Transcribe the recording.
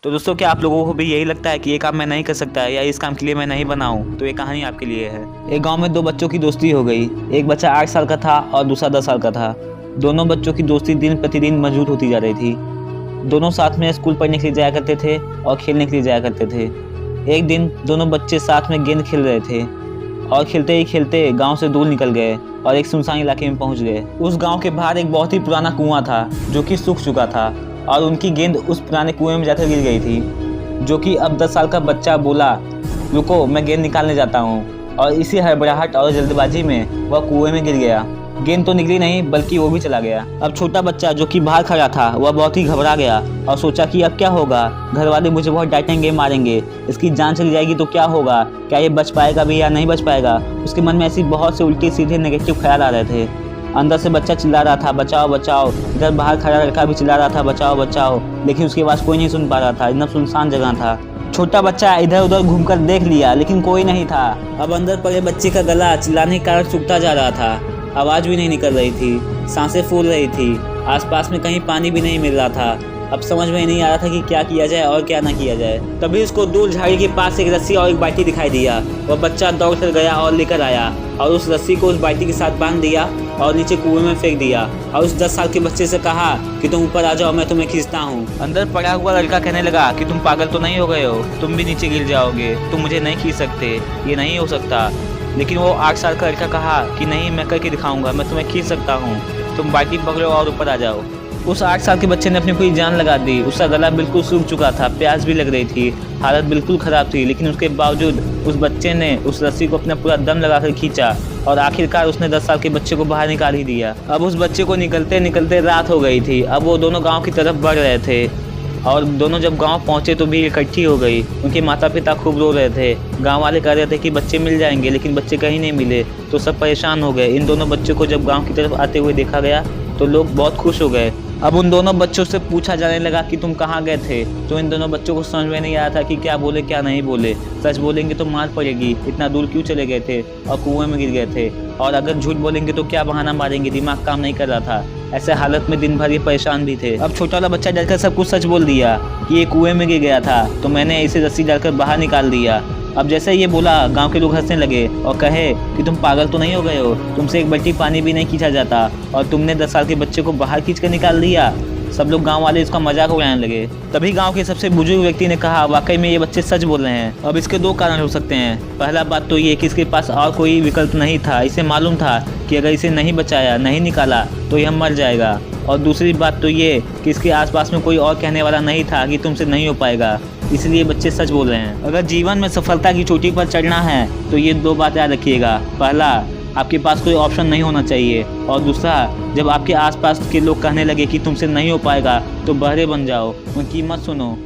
तो दोस्तों, क्या आप लोगों को भी यही लगता है कि ये काम मैं नहीं कर सकता या इस काम के लिए मैं नहीं बना हूँ? तो ये कहानी आपके लिए है। एक गांव में दो बच्चों की दोस्ती हो गई। एक बच्चा 8 साल का था और दूसरा 10 साल का था। दोनों बच्चों की दोस्ती दिन प्रतिदिन मजबूत होती जा रही थी। दोनों साथ में स्कूल पढ़ने के लिए जाया करते थे और खेलने के लिए जाया करते थे। एक दिन दोनों बच्चे साथ में गेंद खेल रहे थे और खेलते ही खेलते गांव से दूर निकल गए और एक सुनसान इलाके में पहुंच गए। उस गांव के बाहर एक बहुत ही पुराना कुआं था जो कि सूख चुका था और उनकी गेंद उस पुराने कुएं में जाकर गिर गई थी। जो कि अब 10 साल का बच्चा बोला, रुको मैं गेंद निकालने जाता हूँ, और इसी हड़बड़ाहट और जल्दबाजी में वह कुएं में गिर गया। गेंद तो निकली नहीं बल्कि वो भी चला गया। अब छोटा बच्चा जो कि बाहर खड़ा था वह बहुत ही घबरा गया और सोचा कि अब क्या होगा, घर वाले मुझे बहुत डांटेंगे, मारेंगे, इसकी जान चली जाएगी तो क्या होगा, क्या ये बच पाएगा भी या नहीं बच पाएगा। उसके मन में ऐसी बहुत से उल्टे सीधे नेगेटिव ख्याल आ रहे थे। अंदर से बच्चा चिल्ला रहा था, बचाओ बचाओ। इधर बाहर खड़ा लड़का भी चिल्ला रहा था, बचाओ बचाओ, लेकिन उसकी आवाज़ कोई नहीं सुन पा रहा था। एकदम सुनसान जगह था। छोटा बच्चा इधर उधर घूमकर देख लिया लेकिन कोई नहीं था। अब अंदर पड़े बच्चे का गला चिल्लाने के कारण सूखता जा रहा था। आवाज़ भी नहीं निकल रही थी, सांसें फूल रही थी। आसपास में कहीं पानी भी नहीं मिल रहा था। अब समझ में नहीं आ रहा था कि क्या किया जाए और क्या ना किया जाए। तभी उसको दूर झाड़ी के पास एक रस्सी और एक बाल्टी दिखाई दिया। वह बच्चा दौड़ कर गया और लेकर आया और उस रस्सी को उस बाल्टी के साथ बांध दिया और नीचे कुएं में फेंक दिया और उस 10 साल के बच्चे से कहा कि तुम ऊपर आ जाओ, मैं तुम्हें खींचता हूँ। अंदर पड़ा हुआ लड़का कहने लगा कि तुम पागल तो नहीं हो गए हो, तुम भी नीचे गिर जाओगे, तुम मुझे नहीं खींच सकते, ये नहीं हो सकता। लेकिन वो 8 साल का लड़का कहा कि नहीं, मैं करके दिखाऊंगा, मैं तुम्हें खींच सकता हूँ, तुम बाल्टी पकड़ो और ऊपर आ जाओ। उस 8 साल के बच्चे ने अपनी पूरी जान लगा दी। उसका गला बिल्कुल सूख चुका था, प्यास भी लग रही थी, हालत बिल्कुल ख़राब थी, लेकिन उसके बावजूद उस बच्चे ने उस रस्सी को अपना पूरा दम लगाकर खींचा और आखिरकार उसने 10 साल के बच्चे को बाहर निकाल ही दिया। अब उस बच्चे को निकलते निकलते रात हो गई थी। अब वो दोनों गाँव की तरफ बढ़ रहे थे और दोनों जब गांव पहुंचे तो भीड़ इकट्ठी हो गई। उनके माता पिता खूब रो रहे थे। गांव वाले कह रहे थे कि बच्चे मिल जाएंगे, लेकिन बच्चे कहीं नहीं मिले तो सब परेशान हो गए। इन दोनों बच्चों को जब गांव की तरफ आते हुए देखा गया तो लोग बहुत खुश हो गए। अब उन दोनों बच्चों से पूछा जाने लगा कि तुम कहाँ गए थे। तो इन दोनों बच्चों को समझ में नहीं आया था कि क्या बोले क्या नहीं बोले। सच बोलेंगे तो मार पड़ेगी, इतना दूर क्यों चले गए थे और कुएं में गिर गए थे, और अगर झूठ बोलेंगे तो क्या बहाना मारेंगे, दिमाग काम नहीं कर रहा था। ऐसे हालत में दिन भर ये परेशान भी थे। अब छोटा वाला बच्चा डरकर सब कुछ सच बोल दिया कि ये कुएं में गिर गया था तो मैंने इसे रस्सी डालकर बाहर निकाल दिया। अब जैसे ये बोला, गांव के लोग हंसने लगे और कहे कि तुम पागल तो नहीं हो गए हो, तुमसे एक बाल्टी पानी भी नहीं खींचा जाता और तुमने 10 साल के बच्चे को बाहर खींच कर निकाल दिया। सब लोग गांव वाले इसका मजाक उड़ाने लगे। तभी गांव के सबसे बुजुर्ग व्यक्ति ने कहा, वाकई में ये बच्चे सच बोल रहे हैं। अब इसके 2 कारण हो सकते हैं। पहला बात तो ये कि इसके पास और कोई विकल्प नहीं था। इसे मालूम था कि अगर इसे नहीं बचाया, नहीं निकाला तो यह मर जाएगा। और दूसरी बात तो ये कि इसके आसपास में कोई और कहने वाला नहीं था कि तुमसे नहीं हो पाएगा, इसलिए बच्चे सच बोल रहे हैं। अगर जीवन में सफलता की चोटी पर चढ़ना है तो ये 2 बात याद रखिएगा। पहला, आपके पास कोई ऑप्शन नहीं होना चाहिए, और दूसरा, जब आपके आसपास के लोग कहने लगे कि तुमसे नहीं हो पाएगा तो बहरे बन जाओ, उनकी मत सुनो।